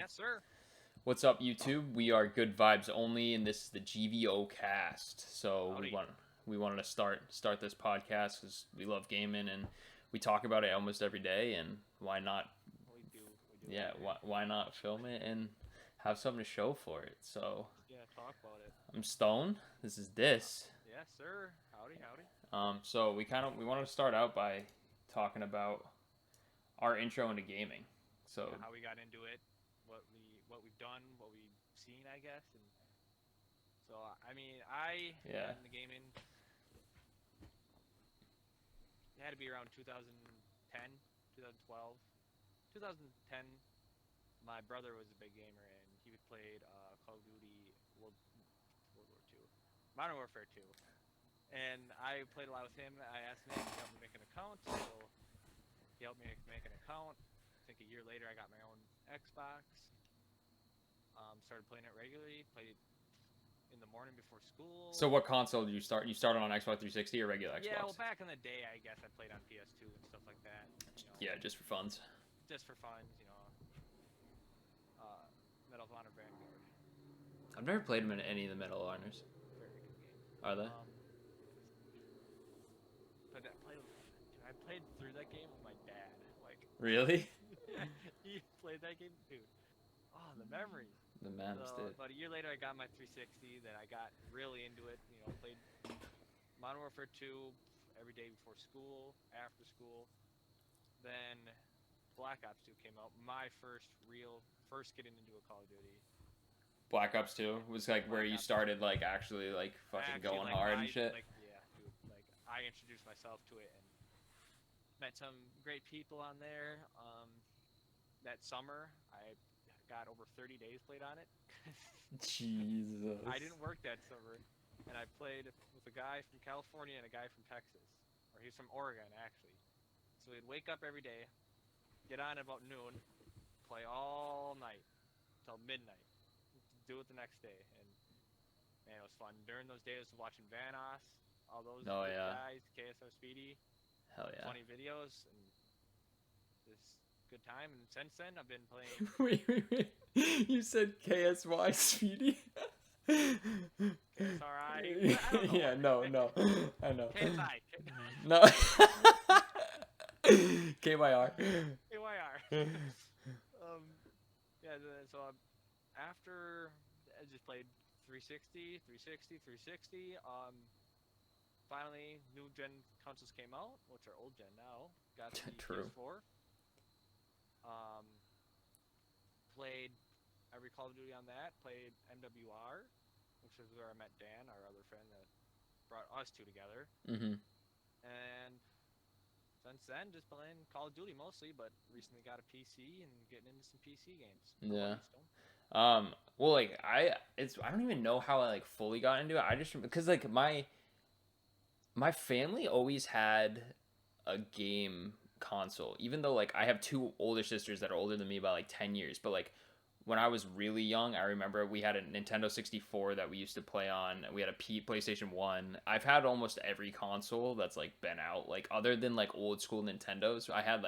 Yes, sir. What's up, YouTube? We are Good Vibes Only, and this is the GVOcast. So Howdy. we wanted to start this podcast because we love gaming and we talk about it almost every day. And why not? We do. Yeah, why not film it and have something to show for it? So Yeah, talk about it. I'm Stone. This is this. Yes, sir. Howdy. So we wanted to start out by talking about our intro into gaming. So Yeah, how we got into it, what we've done, what we've seen, I guess. And so I Yeah. got into gaming. It had to be around 2010, 2012, 2010. My brother was a big gamer, and he played Call of Duty World War II, Modern Warfare 2. And I played a lot with him. I asked him to help me make an account, so he helped me make an account. I think a year later, I got my own Xbox. Started playing it regularly. Played in the morning before school. So what console did you start? You started on Xbox 360 or regular Xbox? Yeah, well, back in the day, I guess I played on PS2 and stuff like that. Yeah, just for funs. Just for fun, Medal of Honor Vanguard. I've never played them in any of the Medal of Honors. Very good game. Are they? But I played through that game with my dad. Really? He played that game, dude. Oh, the memories. The memes, dude. About a year later, I got my 360. Then I got really into it. Played Modern Warfare 2 every day before school, after school. Then Black Ops 2 came out. My first getting into a Call of Duty. Black Ops 2 was like where you started like actually fucking going hard and shit. Yeah, dude. I introduced myself to it and met some great people on there. That summer, I got over 30 days played on it. Jesus. I didn't work that summer, and I played with a guy from California and a guy from Texas, or he's from Oregon actually. So we'd wake up every day, get on at about noon, play all night till midnight, do it the next day, and man, it was fun. During those days, watching Vanos, all those guys, KSO Speedy, hell yeah, funny videos, and just good time. And since then, I've been playing. Wait. You said KSY Speedy? KSRI? Yeah, no. I know. KSI. No. KYR. KYR. Yeah, so after I just played 360. Finally, new gen consoles came out, which are old gen now. Got the True. PS4. Played every Call of Duty on that. Played MWR, which is where I met Dan, our other friend that brought us two together. Mm-hmm. And since then, just playing Call of Duty mostly, but recently got a PC and getting into some PC games. Yeah. Well, I don't even know how I fully got into it. I just because my family always had a game console, even though I have two older sisters that are older than me by 10 years, but when I was really young, I remember we had a Nintendo 64 that we used to play on. We had a PlayStation 1. I've had almost every console that's been out, other than old school Nintendos. I had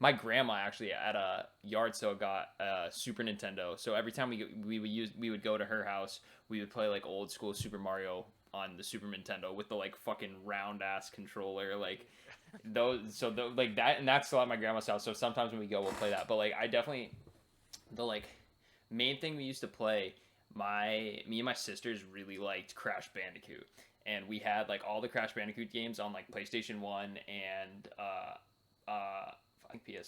my grandma actually at a yard sale got a Super Nintendo. So every time we would go to her house, we would play old school Super Mario on the Super Nintendo with the fucking round ass controller, that, and that's still at my grandma's house. So sometimes when we go, we'll play that. But I definitely the main thing we used to play, me and my sisters really liked Crash Bandicoot, and we had all the Crash Bandicoot games on PlayStation 1 and I think Yeah,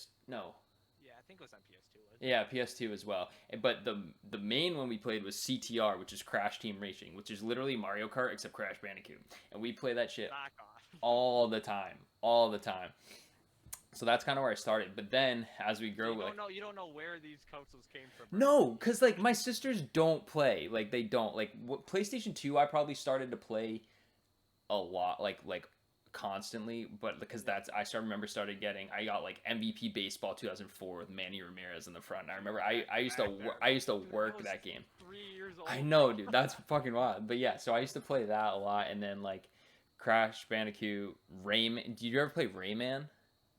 I think it was on PS2. Yeah, PS2 as well. But the main one we played was CTR, which is Crash Team Racing, which is literally Mario Kart except Crash Bandicoot. And we play that shit all the time. So that's kind of where I started. But then as we grow, you don't know where these consoles came from. No, because my sisters don't play. They don't PlayStation 2. I probably started to play a lot, constantly, but because I started getting, I got MVP Baseball 2004 with Manny Ramirez in the front. And I remember I used to work that game. 3 years old. I know, dude, that's fucking wild. But yeah, so I used to play that a lot, and then Crash Bandicoot, Rayman. Did you ever play Rayman?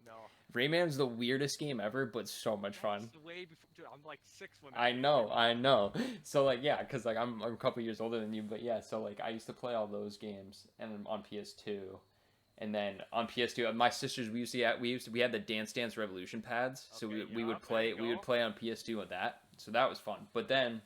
No. Rayman's the weirdest game ever, but so much fun. That's way before, dude. I'm like 6 when that I game know, came out. I know. So like, yeah, because like I'm a couple years older than you, but yeah, so like I used to play all those games and on PS2, and then on PS2, my sisters we had the Dance Dance Revolution pads, so Okay, we would yup, there play you we would go. play on PS2 with that, so that was fun. But then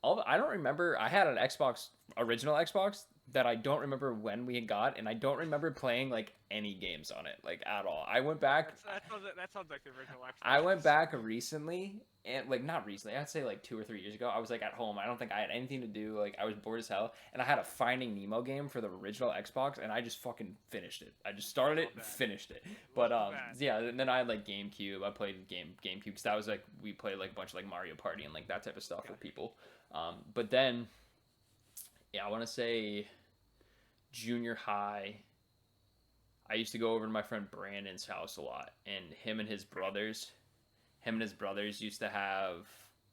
I don't remember. I had an Xbox, original Xbox, that I don't remember when we got, and I don't remember playing like any games on it, like at all. I went back. That sounds like the original Xbox. I went back recently, and like not recently. I'd say like 2 or 3 years ago. I was like at home. I don't think I had anything to do. Like I was bored as hell, and I had a Finding Nemo game for the original Xbox, and I just fucking finished it. I just started it, and finished it. But yeah. And then I had like GameCube. I played GameCube because that was like we played like a bunch of like Mario Party and like that type of stuff with people. But then, yeah, I want to say junior high. I used to go over to my friend Brandon's house a lot, and him and his brothers used to have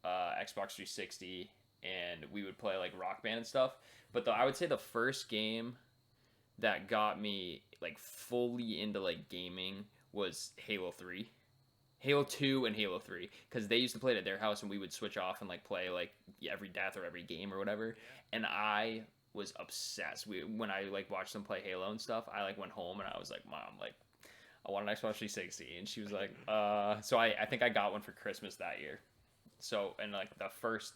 Xbox 360, and we would play like Rock Band and stuff. But I would say the first game that got me like fully into like gaming was Halo 3. Halo 2 and Halo 3, because they used to play it at their house, and we would switch off and like play like every death or every game or whatever. Yeah. And I was obsessed. When I like watched them play Halo and stuff, I like went home and I was like, Mom, like I want an Xbox 360, and she was like, So I think I got one for Christmas that year. So and like the first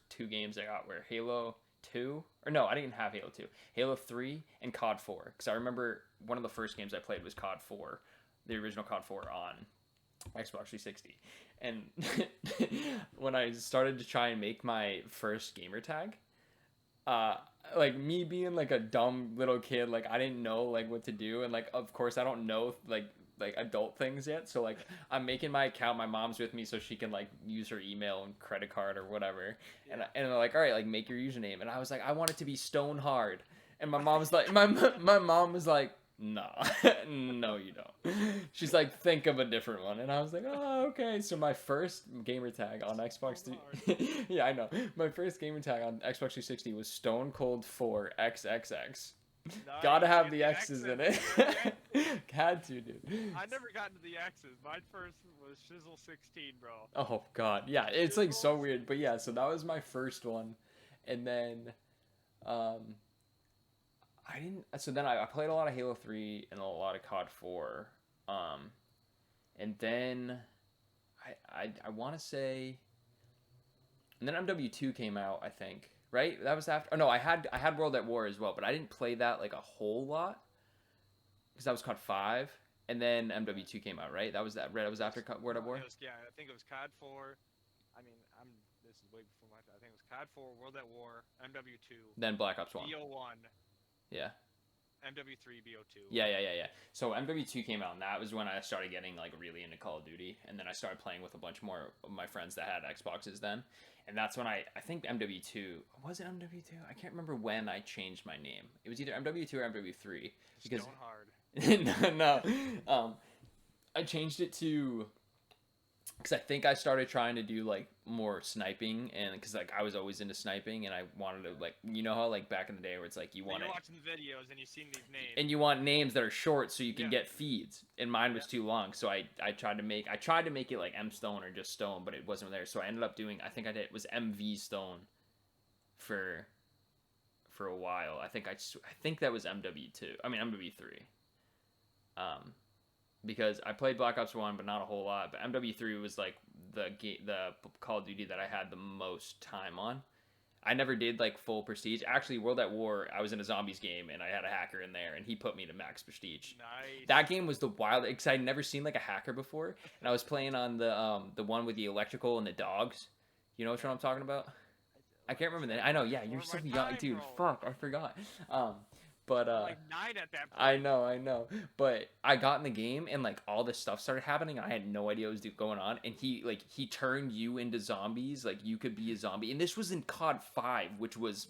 2 games I got were Halo 2, or no, I didn't have Halo 2, Halo 3 and COD 4, because I remember one of the first games I played was COD 4, the original COD 4 on Xbox 360. And when I started to try and make my first gamer tag, like me being like a dumb little kid, like I didn't know like what to do, and like of course I don't know like adult things yet, so like I'm making my account, my mom's with me so she can like use her email and credit card or whatever. And they're like, all right, like make your username, and I was like, I want it to be Stone Hard, and my mom's like my mom was like, no, no, you don't. She's like, think of a different one. And I was like, oh, okay. So my first gamer tag on Xbox 3... yeah, I know. My first gamer tag on Xbox 360 was Stone Cold 4 XXX. Nice. Gotta have the X's in it. Had to, dude. I never got into the X's. My first was Shizzle 16, bro. Oh, God. Yeah, it's like so weird. But yeah, so that was my first one. And then... So then I played a lot of Halo 3 and a lot of COD 4. And then I want to say, and then MW2 came out, I think, right? That was after. Oh no, I had World at War as well, but I didn't play that like a whole lot because that was COD 5, and then MW2 came out, right? That was after World at War. Yeah, I think it was COD 4. I mean, this is way before my time. I think it was COD 4, World at War, MW2. Then Black Ops 1. BO1. Yeah. MW3, BO2. Yeah. So MW2 came out, and that was when I started getting like really into Call of Duty, and then I started playing with a bunch more of my friends that had Xboxes then, and that's when I think MW2, was it MW2? I can't remember when I changed my name. It was either MW2 or MW3 because Stone Hard. no, I changed it to. Because I think I started trying to do like more sniping, and because like I was always into sniping, and I wanted to like, you know how like back in the day where it's like you're watching the videos and you've seen these names, and you want names that are short so you can get feeds, and mine was too long, so I tried to make it like M Stone or just Stone, but it wasn't there, so I ended up doing, I think it was MV Stone for a while. I think that was MW2. I mean MW3. Because I played Black Ops 1, but not a whole lot. But MW3 was like the Call of Duty that I had the most time on. I never did like full prestige. Actually, World at War, I was in a zombies game, and I had a hacker in there, and he put me to max prestige. Nice. That game was the wild, because I'd never seen like a hacker before, and I was playing on the one with the electrical and the dogs. You know which one I'm talking about? I can't remember that. I know, yeah, you're so young, dude. Fuck, I forgot. But like 9 at that point. I know. But I got in the game, and like all this stuff started happening, and I had no idea what was going on. And he turned you into zombies, like you could be a zombie. And this was in COD 5, which was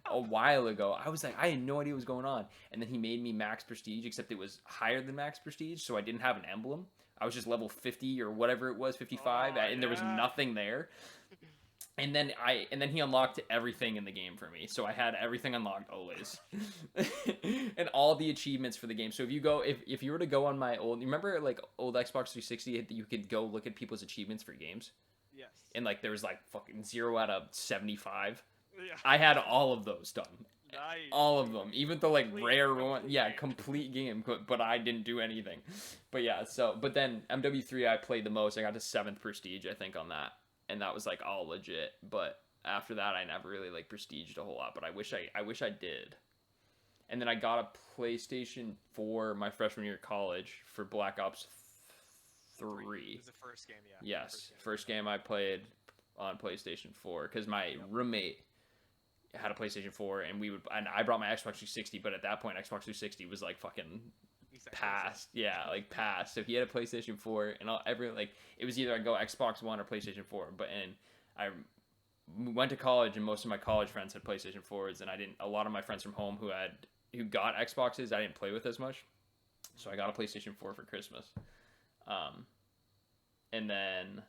a while ago. I was like, I had no idea what was going on. And then he made me max prestige, except it was higher than max prestige, so I didn't have an emblem. I was just level 50 or whatever it was, 55, and there was nothing there. And then he unlocked everything in the game for me. So I had everything unlocked always. And all the achievements for the game. So if you were to go on my old, you remember like old Xbox 360, you could go look at people's achievements for games? Yes. And like there was like fucking 0 out of 75. Yeah. I had all of those done. Nice. All of them, even the like Complete- rare one. complete Yeah, game. complete game, but I didn't do anything. But yeah, but then MW3 I played the most. I got to 7th prestige, I think, on that. And that was like all legit. But after that I never really like prestiged a whole lot, but I wish I did. And then I got a PlayStation 4 my freshman year of college for Black Ops 3. It was the first game, yeah. Yes, first game I played on PlayStation 4 because my roommate had a PlayStation 4 and I brought my Xbox 360, but at that point Xbox 360 was like fucking past. Yeah, like past. So he had a PlayStation 4 and it was either I'd go Xbox One or PlayStation 4. I went to college and most of my college friends had PlayStation 4s, and a lot of my friends from home who got Xboxes I didn't play with as much. So I got a PlayStation 4 for Christmas. And then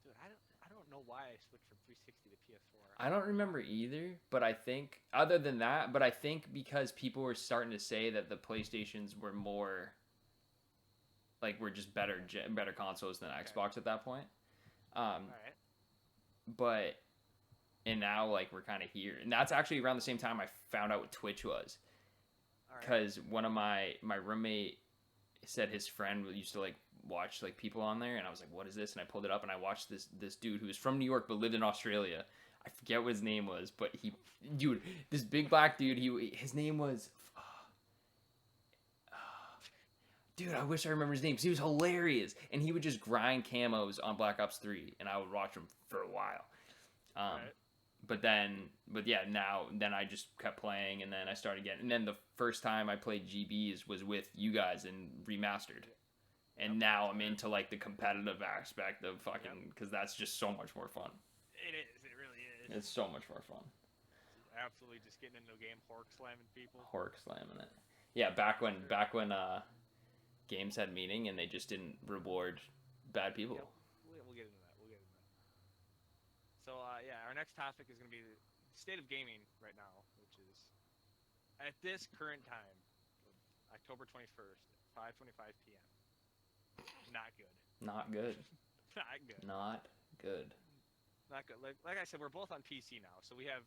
Dude, I don't know why I switched from 360 to PS4. I don't remember either, but I think other than that, but I think because people were starting to say that the PlayStations were more were just better consoles than Xbox at that point. All right. But and now like we're kind of here, and that's actually around the same time I found out what Twitch was, because one of my roommate said his friend used to like watch like people on there, and I was like, what is this? And I pulled it up and I watched this dude who was from New York but lived in Australia. I forget what his name was, but this big black dude, his name was dude, I wish I remember his name because he was hilarious, and he would just grind camos on Black Ops 3 and I would watch him for a while. But I just kept playing, and then I started getting, and then the first time I played GBs was with you guys in Remastered. And now I'm into like the competitive aspect of fucking, because that's just so much more fun. It is. It really is. It's so much more fun. Absolutely, just getting into a game, hork slamming people. Hork slamming it. Yeah, back when games had meaning and they just didn't reward bad people. Yeah, we'll get into that. So our next topic is going to be the state of gaming right now, which is at this current time, October 21st, 5:25 p.m. Not good. Not good. Not good. Not good. Not good. Like I said, we're both on PC now, so we have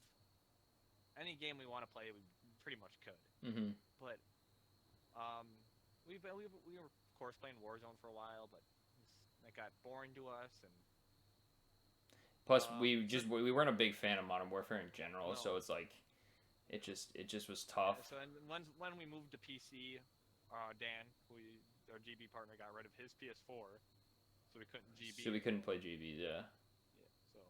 any game we want to play, we pretty much could. Mm-hmm. But we were of course playing Warzone for a while, but it got boring to us, and plus we weren't a big fan of Modern Warfare in general, No. so it's like it just was tough. So when we moved to PC, Dan, our GB partner, got rid of his PS4, so we couldn't GB. So we couldn't play GBs, yeah. So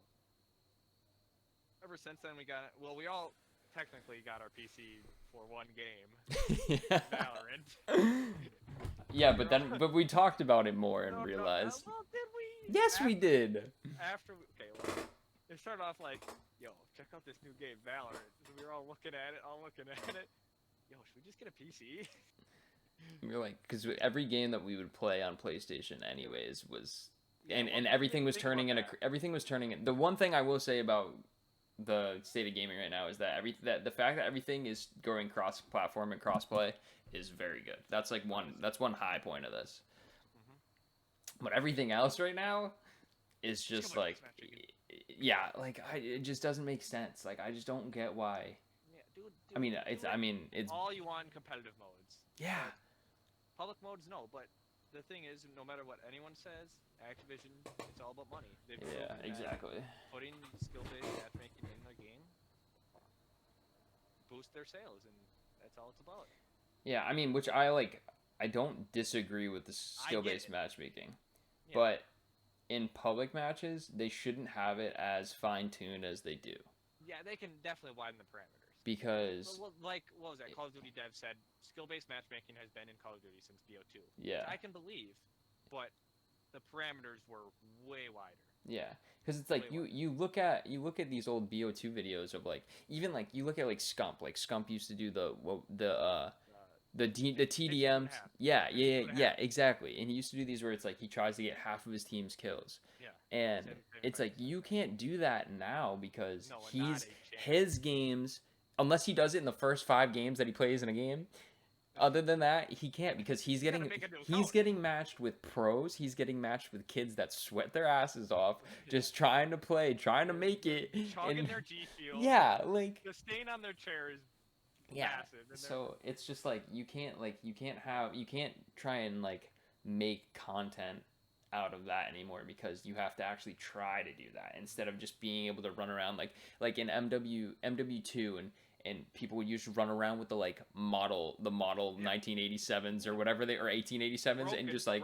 ever since then we all technically got our PC for one game, Valorant. Yeah, but we talked about it more and realized. Well, did we? Yes, we did. It started off like, yo, check out this new game, Valorant. So we were all looking at it. Yo, should we just get a PC? We were like, because every game that we would play on PlayStation, anyways, was, and everything was turning into everything was turning. The one thing I will say about the state of gaming right now is that the fact that everything is going cross-platform and cross-play is very good. That's like one high point of this. Mm-hmm. But everything else right now is just like, it just doesn't make sense. Like, I just don't get why. Yeah, dude, it's all you want in competitive modes. Yeah. Public modes, no, but the thing is, no matter what anyone says, Activision, it's all about money. They've proven that exactly. Putting skill-based matchmaking in their game boost their sales, and that's all it's about. Yeah, I mean, which I like. I don't disagree with the skill-based matchmaking, but in public matches, they shouldn't have it as fine-tuned as they do. Yeah, they can definitely widen the parameters. Because, like, what was that? Call of Duty dev said skill-based matchmaking has been in Call of Duty since BO2. Yeah. Which I can believe, but the parameters were way wider. Yeah, because it's like you look at these old BO2 videos of like, even like you look at like Scump. Like Scump used to do the the TDMs. Yeah, exactly. And he used to do these where it's like he tries to get half of his team's kills. Yeah. And Same it's like thing. you can't do that now because No, not he's a chance. his games unless he does it in the first 5 games that he plays in a game. Other than that, he can't because he's You gotta getting make a new he's account. getting matched with pros. He's getting matched with kids that sweat their asses off, just trying to play, trying to make it. Chugging And their G Fuel. yeah, like The stain on their chair is yeah. massive. And So it's just like you can't try and like make content out of that anymore because you have to actually try to do that instead of just being able to run around like in MW2 and people would used to run around with the model 1987s or whatever they or 1887s and just like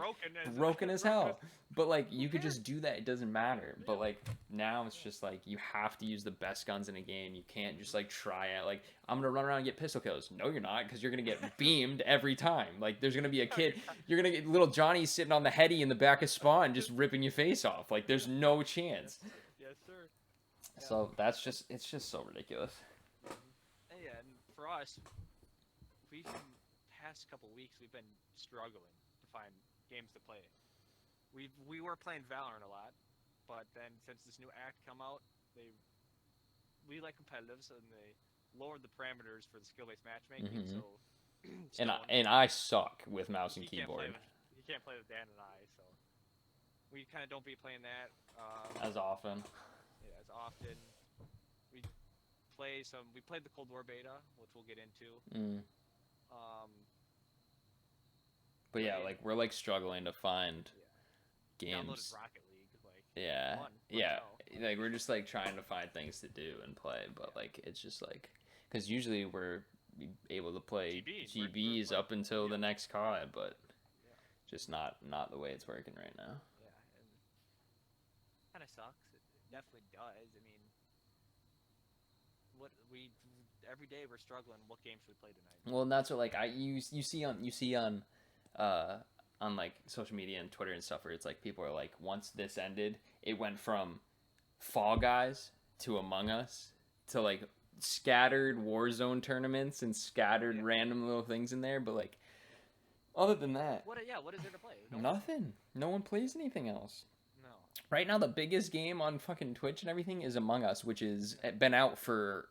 broken as hell. But like you could just do that, it doesn't matter. But like now it's just like you have to use the best guns in a game. You can't just like try it like I'm gonna run around and get pistol kills. No, you're not, because you're gonna get beamed every time. Like there's gonna be a kid, you're gonna get little Johnny sitting on the heady in the back of spawn just ripping your face off. Like there's no chance. Yes, sir. Yeah. So it's just so ridiculous. Yeah, and for us, we've past couple weeks we've been struggling to find games to play. We were playing Valorant a lot, but then since this new act come out, we like competitive, so they lowered the parameters for the skill-based matchmaking. So and I suck with mouse and he can't keyboard. He can't play with Dan and I, so we kind of don't be playing that as often. Yeah, as often. We played the Cold War beta, which we'll get into. But yeah, like we're like struggling to find games. Downloaded Rocket League, like yeah, like we're just like trying to find things to do and play, but like it's just like because usually we're able to play GBs up until the next COD, but just not the way it's working right now. Yeah, and kind of sucks. It definitely does. I mean, every day we're struggling. What games should we play tonight? Well, and that's what like you see on like social media and Twitter and stuff where it's like people are like once this ended, it went from Fall Guys to Among Us to like scattered Warzone tournaments and scattered random little things in there, but like other than that, what is there to play? Nothing. No one plays anything else. No. Right now, the biggest game on fucking Twitch and everything is Among Us, which is been out for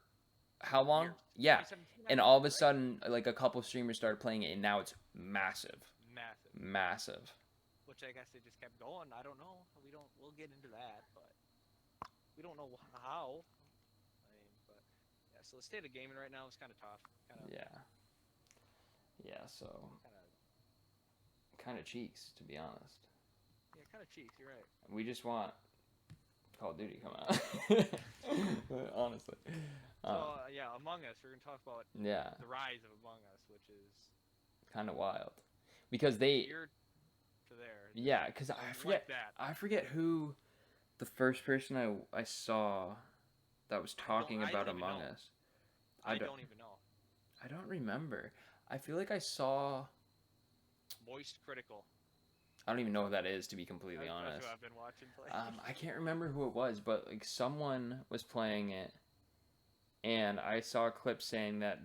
how long? Yeah. And all of a sudden, like a couple streamers started playing it, and now it's massive. Massive. Which I guess they just kept going. I don't know. We'll get into that, but we don't know how. But yeah. So the state of gaming right now is kind of tough. Yeah. So. Kind of cheeks, to be honest. Yeah, kind of cheeks. You're right. We just want Call of Duty to come out. Honestly. So Among Us. We're gonna talk about the rise of Among Us, which is kind of wild, because they. To there. Yeah, because I forget who the first person I saw that was talking about Among Us. I don't even know. I don't remember. I feel like I saw. Moist Critical. I don't even know who that is, to be completely honest. That's who I've been watching play. I can't remember who it was, but like someone was playing it, and I saw a clip saying that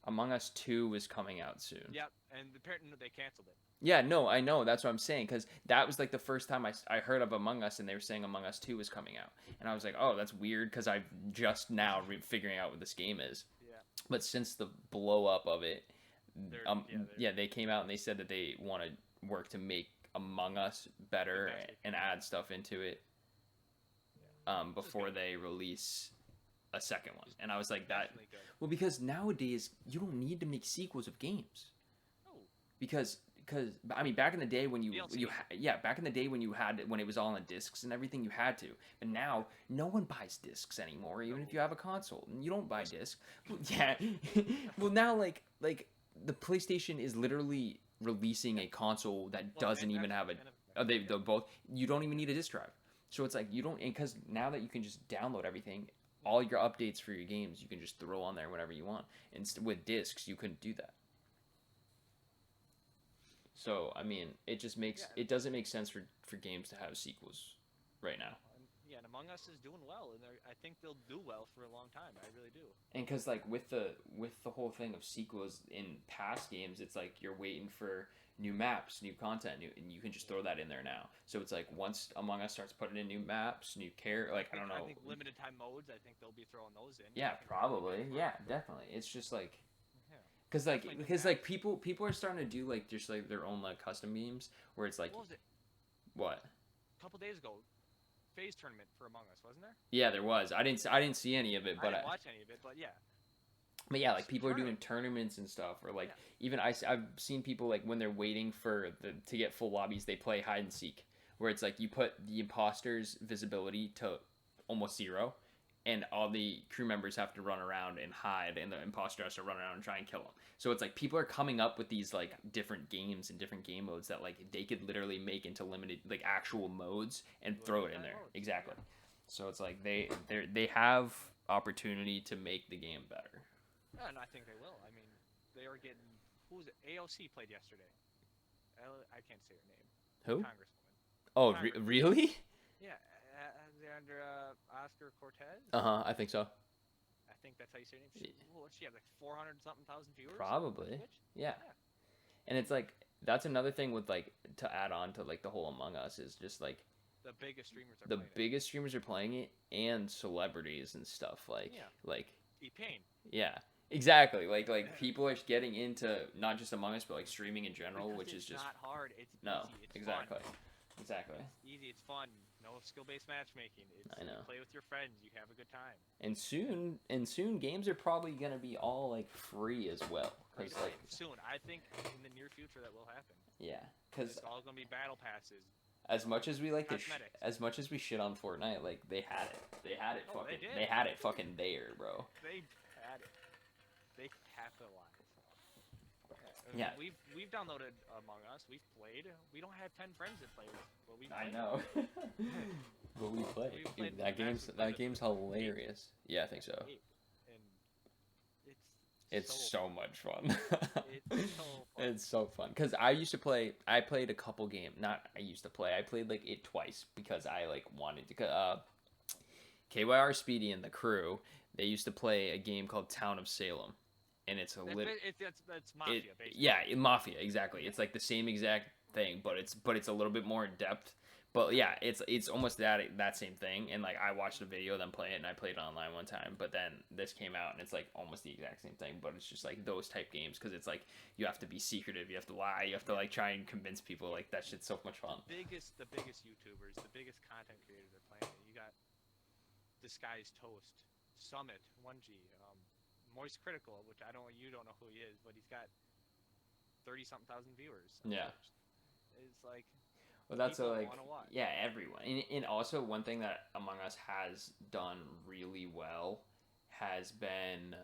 Among Us 2 was coming out soon. Yep, and apparently they canceled it. Yeah, no, I know. That's what I'm saying, because that was like the first time I heard of Among Us, and they were saying Among Us 2 was coming out. And I was like, oh, that's weird, because I'm just now figuring out what this game is. Yeah. But since the blow up of it, they came out and they said that they want to work to make Among Us better and add stuff into it before they release a second one. And I was like, well, because nowadays you don't need to make sequels of games. Oh. Because I mean, back in the day when when it was all on discs and everything, you had to. But now no one buys discs anymore, even if you have a console. You don't buy discs. Yeah. Well, now like the PlayStation is literally releasing a console that doesn't even have they both. You don't even need a disc drive. So it's like you don't, because now that you can just download everything, all your updates for your games you can just throw on there whenever you want. And with discs, you couldn't do that. So I mean, it just makes it doesn't make sense for games to have sequels right now. Yeah, and Among Us is doing well, and I think they'll do well for a long time. I really do. And because like with the whole thing of sequels in past games, it's like you're waiting for new maps, new content, and you can just throw that in there now. So it's like once Among Us starts putting in new maps, new like I don't know. I think limited time modes. I think they'll be throwing those in. Yeah, probably. Yeah, definitely. It's just like. Yeah. Because like people are starting to do like just like their own like custom memes where it's like What was it? What? A couple days ago, phase tournament for Among Us, wasn't there? Yeah, there was. I didn't see any of it, but I didn't watch any of it, but yeah. But yeah, like people are doing tournaments and stuff, or like even I've seen people like when they're waiting for to get full lobbies, they play hide and seek, where it's like you put the imposter's visibility to almost 0, and all the crew members have to run around and hide, and the imposter has to run around and try and kill them. So it's like people are coming up with these like different games and different game modes that like they could literally make into limited like actual modes and throw it in there. Exactly. So it's like they have opportunity to make the game better. Yeah, and I think they will. I mean, they are getting who was it? AOC played yesterday. I can't say her name. Who? Congresswoman. Oh, really? Yeah, Alexandra Oscar Cortez. I think so. I think that's how you say her name. She had like 400 something thousand viewers. Probably. Yeah. And it's like that's another thing with like to add on to like the whole Among Us is just like the biggest streamers are the biggest streamers are playing it, and celebrities and stuff like E-Pain. Yeah. Exactly. Like people are getting into not just Among Us but like streaming in general, because which is just not hard. It's no, easy. It's exactly. Fun. Exactly. It's easy. It's fun. No skill-based matchmaking. I know. You play with your friends. You have a good time. And soon games are probably gonna be all like free as well. Cause like soon, I think in the near future that will happen. Yeah, because it's all gonna be battle passes. As much as we like to, as much as we shit on Fortnite, like they had it. They had it fucking. They had it fucking there, bro. They had it. They capitalized. Yeah. We've downloaded Among Us. We've played. We don't have 10 friends that play. But we. I know. But we played. Dude, that game's hilarious. Yeah, I think so. And it's so much fun. It's so fun. It's so fun because I used to play. I played a couple games. Not I used to play. I played like it twice because I like wanted to. KYR Speedy and the crew. They used to play a game called Town of Salem. And it's it's Mafia, basically. Yeah, Mafia, exactly. It's like the same exact thing, but it's a little bit more in depth. But yeah, it's almost that same thing. And like I watched a video of them play it, and I played it online one time. But then this came out, and it's like almost the exact same thing. But it's just like those type games because it's like you have to be secretive, you have to lie, you have to like try and convince people. Like that shit's so much fun. The biggest YouTubers, the biggest content creators are playing it. You got Disguised Toast, Summit, 1G. Moist Critical, which you don't know who he is, but he's got 30-something thousand viewers. Yeah. It's like, well, that's yeah, everyone. And also one thing that Among Us has done really well has been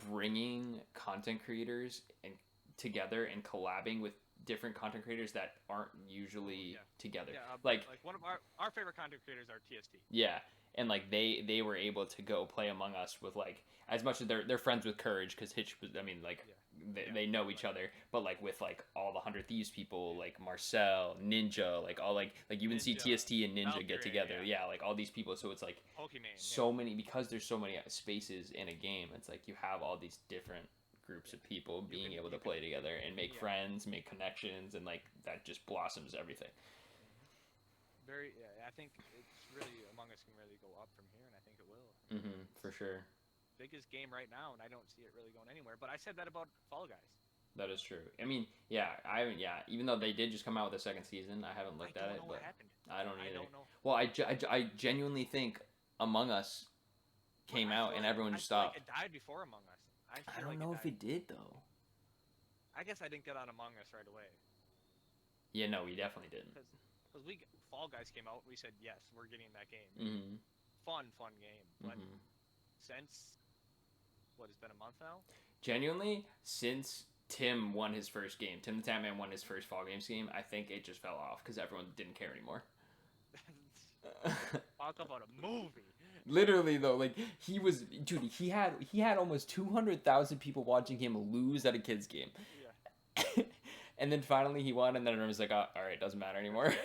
bringing content creators together and collabing with different content creators that aren't usually together. Yeah, like one of our favorite content creators are TST. Yeah. And like they were able to go play Among Us with like as much as they're friends with Courage because Hitch was they know each other, but like with like all the 100 Thieves people like Marcel, Ninja, like all like you can see TST and Ninja get together, like all these people. So it's like so many because there's so many spaces in a game. It's like you have all these different groups of people being able to play together and make friends, make connections, and like that just blossoms everything. I think it's really Among Us can really go up from here, and I think it will. For sure. Biggest game right now, and I don't see it really going anywhere. But I said that about Fall Guys. That is true. I mean, even though they did just come out with a second season, I haven't looked at it, but I don't either. I don't know. Well, I genuinely think Among Us came out and everyone just stopped. It died before Among Us. I don't know if it did though. I guess I didn't get on Among Us right away. Yeah, no, we definitely didn't. Because Fall Guys came out, we said yes, we're getting that game. Fun game. But since it's been a month now? Genuinely, since Tim won his first game, Tim the Tatman won his first Fall Games game, I think it just fell off because everyone didn't care anymore. Talk about a movie. Literally though, like he had almost 200,000 people watching him lose at a kids game. Yeah. And then finally he won, and then everyone was like, "Oh, all right, doesn't matter anymore."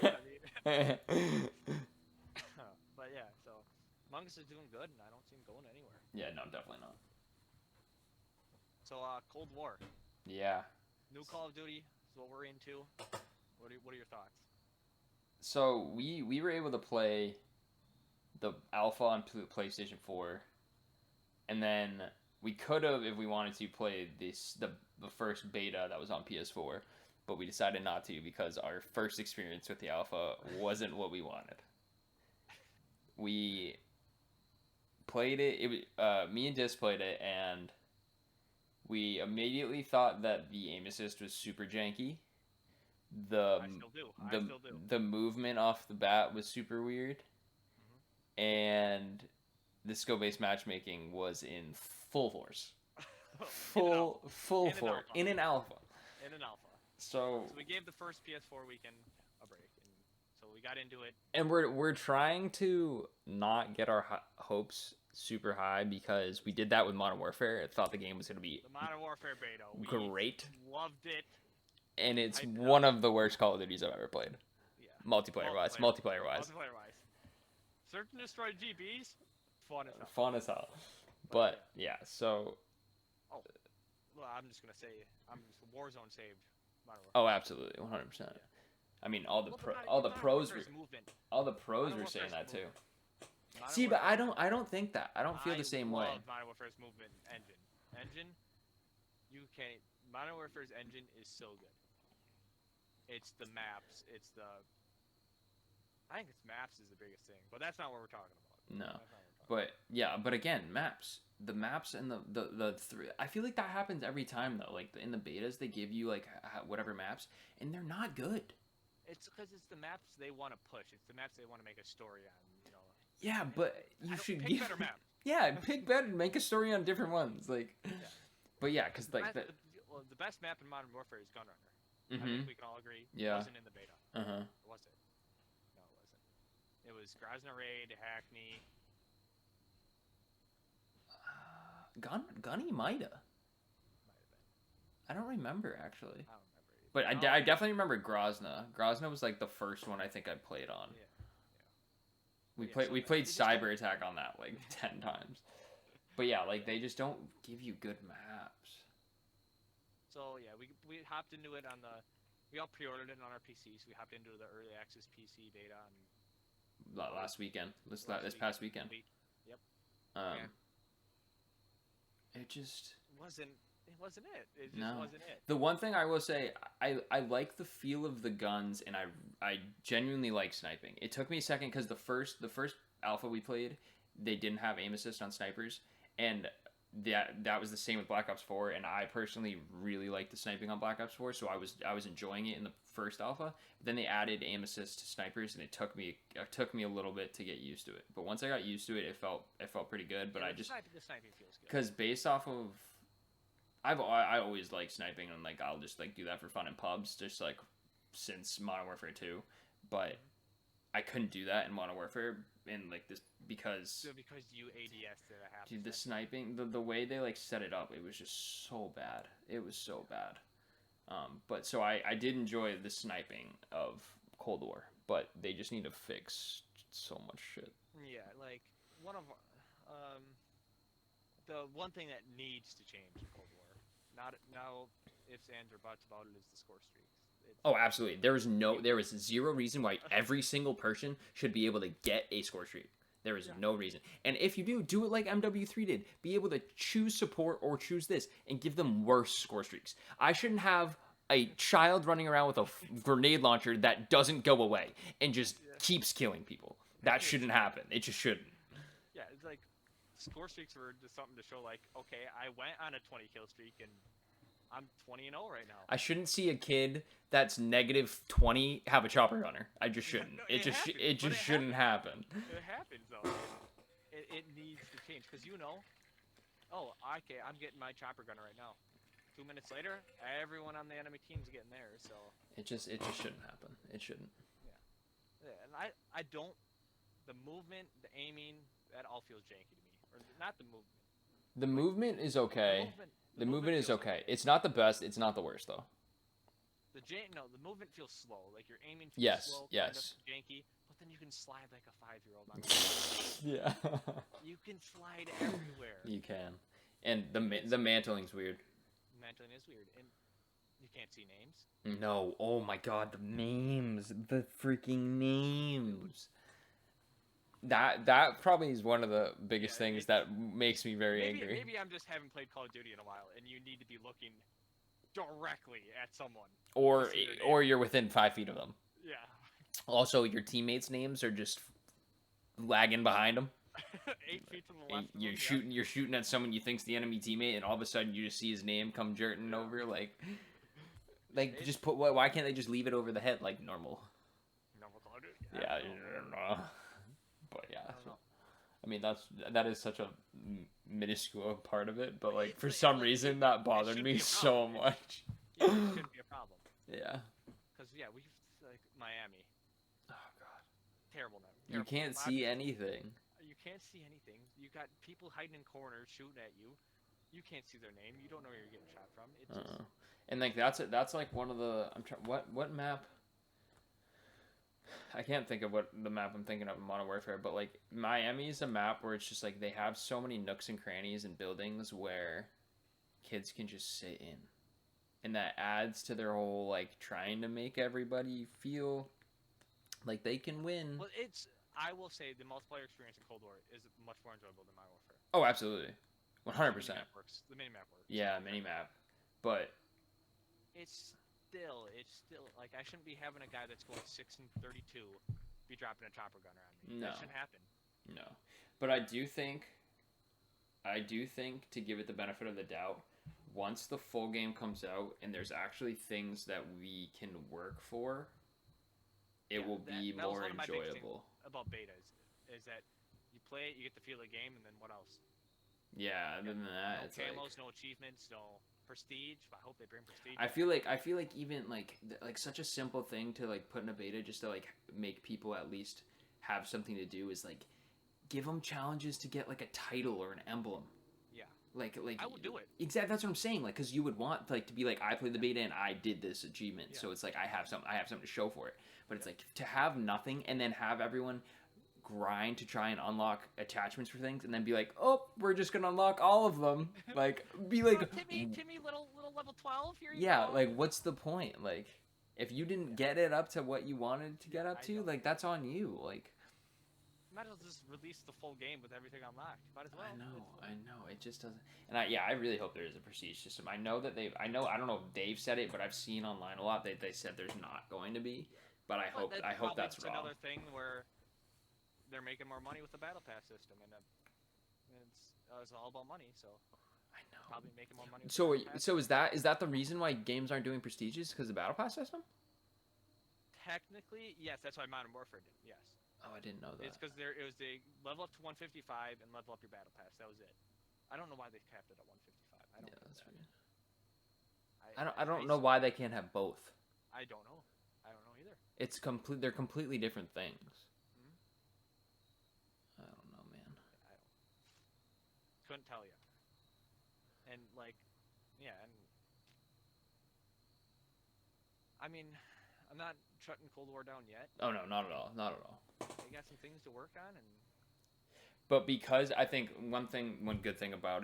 Youngest is doing good, and I don't see him going anywhere. Yeah, no, definitely not. So, Cold War. Yeah. New Call of Duty is what we're into. What are your thoughts? So we were able to play the alpha on PlayStation 4, and then we could have, if we wanted to, play the first beta that was on PS4, but we decided not to because our first experience with the alpha wasn't what we wanted. We played it. Me and Dis played it, and we immediately thought that the aim assist was super janky. I still do. The movement off the bat was super weird, and the skill-based matchmaking was in full force, full force in an alpha. So we gave the first PS4 weekend a break, and so we got into it. And we're trying to not get our hopes super high because we did that with Modern Warfare. I thought the game was going to be the Modern Warfare beta. We great. Loved it. And it's one of the worst Call of Duties I've ever played. Yeah. Multiplayer wise. Search and destroy GBs. Fun as hell. But yeah, so. Oh, well, I'm just gonna say, Warzone saved Modern Warfare. Oh, absolutely, 100%. Yeah. I mean, all the pros were saying that too. See, but I don't think that. I don't feel the same way. Modern Warfare's movement engine. You can't. Modern Warfare's engine is so good. It's the maps. I think it's maps is the biggest thing, but that's not what we're talking about. No, but yeah, but again, maps. The maps and the three. I feel like that happens every time though. Like in the betas, they give you like whatever maps, and they're not good. It's because it's the maps they want to push. It's the maps they want to make a story on. Yeah, but you should pick better maps. Yeah, pick better. Make a story on different ones. Like, yeah. But yeah, because like the best map in Modern Warfare is Gunrunner. I think we can all agree. Yeah. It wasn't in the beta. Was it? No, it wasn't. It was Grozny Raid, Hackney. Gunny might have. I don't remember actually. I don't remember either. But I definitely remember Grozny. Grozny was like the first one I think I played on. Yeah. We played Cyber Attack on that like 10 times. But yeah, like they just don't give you good maps. So yeah, we hopped into it we all pre-ordered it on our PCs. We hopped into the early access PC beta on last weekend. This past weekend. Yep. It just wasn't it. It just wasn't it. The one thing I will say, I like the feel of the guns, and I genuinely like sniping. It took me a second because the first alpha we played, they didn't have aim assist on snipers, and that was the same with Black Ops 4, and I personally really liked the sniping on Black Ops 4, so I was enjoying it in the first alpha. But then they added aim assist to snipers, and it took me a little bit to get used to it. But once I got used to it, it felt pretty good. But the sniping feels good. Because based off of, I always like sniping, and like I'll just like do that for fun in pubs, just like since Modern Warfare 2, but I couldn't do that in Modern Warfare in like this because you ADS to half. Dude, the sniping, the way they like set it up, it was just so bad. It was so bad. But so I did enjoy the sniping of Cold War, but they just need to fix so much shit. Yeah, like one of the one thing that needs to change in Cold War. Not now, ifs, ands, or buts about it is the score streaks. Oh, absolutely. There was zero reason why every single person should be able to get a score streak. There is no reason. And if you do it like MW3 did. Be able to choose support or choose this and give them worse score streaks. I shouldn't have a child running around with a grenade launcher that doesn't go away and just keeps killing people. That shouldn't happen. It just shouldn't. Yeah, it's like score streaks were just something to show like, okay, I went on a 20 kill streak and I'm 20-0 right now. I shouldn't see a kid that's -20 have a chopper gunner. I just shouldn't. No, it just shouldn't happen. It happens though. It needs to change because oh, okay, I'm getting my chopper gunner right now. 2 minutes later, everyone on the enemy team's getting theirs. So it just shouldn't happen. It shouldn't. Yeah, and I don't. The movement, the aiming, that all feels janky to me. Or not the movement. The movement is okay. The movement is okay. It's not the best. It's not the worst though. The movement feels slow. Like you're aiming. Feels slow, yes. janky. But nothing you can slide like a 5-year-old on. The Yeah. You can slide everywhere. You can. And the mantling's weird. Mantling is weird, and you can't see names. No. Oh my god, the names. The freaking names. That probably is one of the biggest things that makes me very angry. Maybe I'm just haven't played Call of Duty in a while, and you need to be looking directly at someone. Or you're within 5 feet of them. Yeah. Also, your teammates' names are just lagging behind them. 8 feet to the left. You're shooting at someone you think's the enemy teammate, and all of a sudden you just see his name come jerting over. Like just put. Why can't they just leave it over the head like normal? Normal Call of Duty. Yeah, I don't know. But yeah, I mean that is such a minuscule part of it, but like for some reason that bothered me so much. Yeah, it shouldn't be a problem. Yeah. Because we've like Miami. Oh god. Terrible number. You can't see anything. You can't see anything. You got people hiding in corners shooting at you. You can't see their name. You don't know where you're getting shot from. It's just... And like that's like one of the what map? I can't think of what the map I'm thinking of in Modern Warfare, but like Miami is a map where it's just like they have so many nooks and crannies and buildings where kids can just sit in. And that adds to their whole like trying to make everybody feel like they can win. Well, I will say the multiplayer experience in Cold War is much more enjoyable than Modern Warfare. Oh, absolutely. 100%. The minimap works. Yeah, minimap. But it's still like I shouldn't be having a guy that's going 6 and 32 be dropping a chopper gunner on me. No. That shouldn't happen. No. But I do think to give it the benefit of the doubt, once the full game comes out and there's actually things that we can work for, it will be more enjoyable. About beta is that you play it, you get the feel of the game, and then what else? Yeah, other than that, no it's camos, like no achievements, no prestige. I hope they bring prestige. I feel like even like such a simple thing to like put in a beta just to like make people at least have something to do is like give them challenges to get like a title or an emblem. Yeah. Like I would do it. Exactly, that's what I'm saying. Like, because you would want like to be like I played the beta and I did this achievement, so it's like I have something to show for it. But it's like to have nothing and then have everyone grind to try and unlock attachments for things and then be like, oh, we're just gonna unlock all of them. Like, be like, Timmy, little level 12 here. Yeah, like what's the point? Like, if you didn't get it up to what you wanted to get up to, like that's on you. Like, might as well just release the full game with everything unlocked. Might as well. I know. It just doesn't. And I really hope there is a prestige system. I know that I don't know if Dave said it, but I've seen online a lot that they said there's not going to be. But I hope that's wrong. Another thing where they're making more money with the battle pass system, and it's all about money. So I know. Probably making more money. So is that the reason why games aren't doing prestiges because of the battle pass system? Technically, yes. That's why Modern Warfare did. Yes. Oh, I didn't know that. It's because it was a level up to 155 and level up your battle pass. That was it. I don't know why they capped it at 155. That's weird. I don't know why they can't have both. I don't know. I don't know either. It's they're completely different things. Mm-hmm. I don't know, man. Couldn't tell you. And like, yeah, and I mean, I'm not shutting Cold War down yet. Oh no, not at all. Not at all. They got some things to work on, and but because I think one good thing about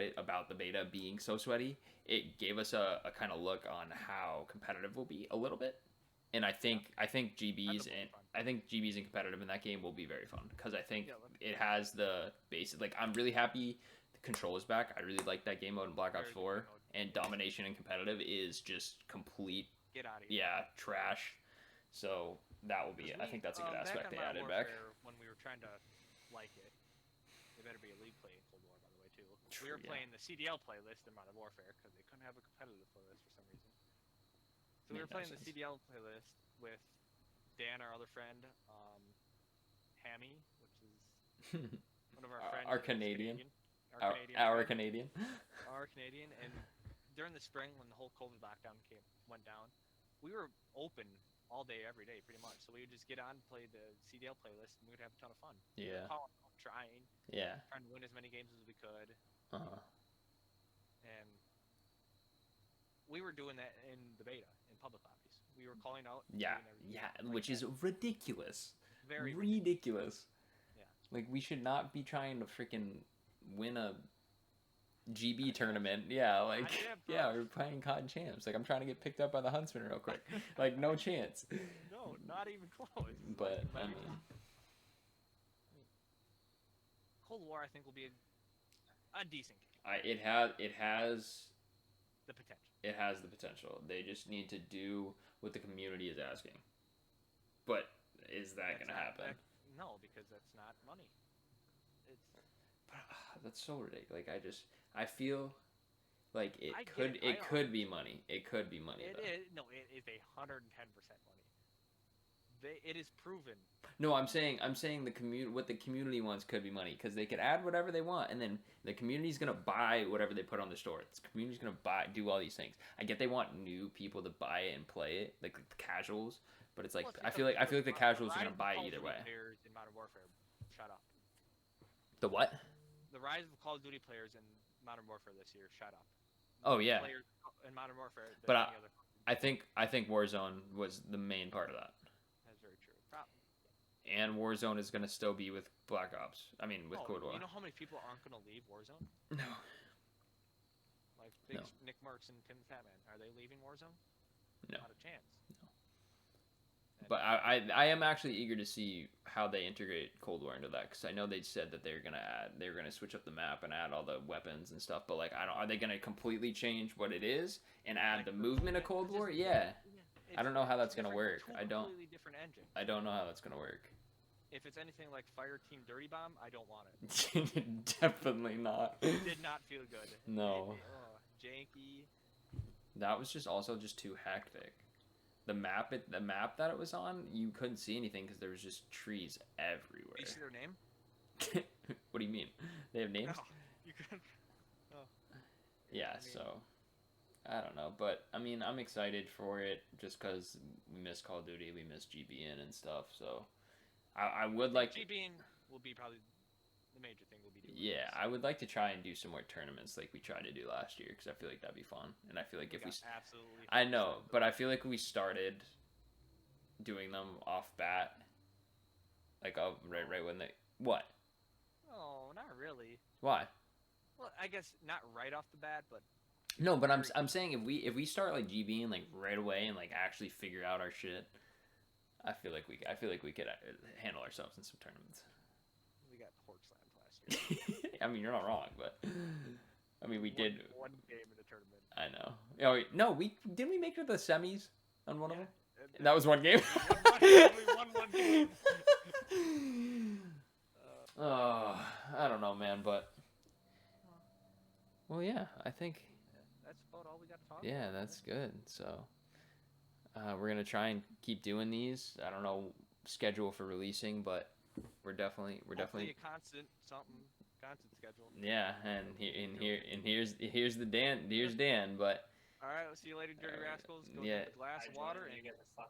the beta being so sweaty, it gave us a kind of look on how competitive will be a little bit. And I think GBs and competitive in that game will be very fun because I think it has the basic. Like, I'm really happy the control is back. I really like that game mode in Black Ops 4, and domination and competitive is just complete. Get out of here. Yeah, trash. So that will be. I think that's a good aspect they added back. When we were trying to like it, they better be elite play in Cold War, by the way, too. We were playing the CDL playlist in Modern Warfare because they couldn't have a competitive playlist for some reason. So we were playing the CDL playlist with Dan, our other friend, Hammy, which is one of our friends. Our Canadian. Our Canadian. Our Canadian. And during the spring, when the whole COVID lockdown went down, we were open all day, every day, pretty much. So we would just get on, play the CDL playlist, and we would have a ton of fun. Yeah. Trying to win as many games as we could. And we were doing that in the beta, in public lobbies. We were calling out. Yeah, which is ridiculous. Very ridiculous. Yeah. Like, we should not be trying to freaking win a GB tournament. Yeah, like, yeah, we're playing COD champs. Like, I'm trying to get picked up by the Huntsman real quick. Like, no chance. No, not even close. But, like, I mean... Cold War, I think, will be a decent game. It has the potential. It has the potential. They just need to do what the community is asking. But is that going to happen? No, because that's not money. That's so ridiculous. Like, I feel like it could be money. It could be money. It is 110% money. It is proven. No, I'm saying what the community wants could be money, because they could add whatever they want, and then the community's gonna buy whatever they put on the store. The community's gonna do all these things. I get they want new people to buy it and play it, like the casuals, but it's like I feel like the casuals are gonna buy it either way. Players in Modern Warfare, shut up. The what? The rise of Call of Duty players in Modern Warfare this year, shut up. Oh yeah. Players in Modern Warfare. But I think Warzone was the main part of that. That's very true. And Warzone is going to still be with Black Ops. I mean, with Cold War. You know how many people aren't going to leave Warzone? No. Like Nick Merckx and Tim Fatman. Are they leaving Warzone? No. Not a chance. No. But I am actually eager to see how they integrate Cold War into that, because I know they said that they're gonna switch up the map and add all the weapons and stuff. But like, are they gonna completely change what it is and add the movement of Cold War? Yeah. I don't know how that's gonna work. I don't know how that's gonna work. If it's anything like Fireteam Dirty Bomb, I don't want it. Definitely not. It did not feel good. No. Janky. That was also too hectic. The map that it was on, you couldn't see anything because there was just trees everywhere. Did you see their name? What do you mean? They have names? No, you couldn't. Oh. Yeah, so I don't know, but I mean, I'm excited for it just because we miss Call of Duty, we miss GBN and stuff. So I would like GBN will be probably the major thing we'll be doing. Yeah, I would like to try and do some more tournaments like we tried to do last year, because I feel like that'd be fun. And I feel like if we absolutely. I know, but I feel like we started doing them off bat, like right when they what? Oh, not really. Why? Well, I guess not right off the bat, but. No, but I'm saying if we start like GBing like right away and like actually figure out our shit, I feel like we could handle ourselves in some tournaments. We got Horde Slammed last year. I mean, you're not wrong, but I mean, we did one game in the tournament. I know. Oh no, didn't we make it to the semis on one of them? That was one game. We won one game. Oh, I don't know, man, but well, yeah, I think. That's about all we got to talk about. Yeah, that's good. So we're gonna try and keep doing these. I don't know schedule for releasing, but we're definitely a constant schedule. Yeah, and here's Dan, but. All right, we'll see you later, Dirty Rascals. Go get a glass of water and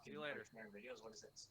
see you later. Videos. What is this?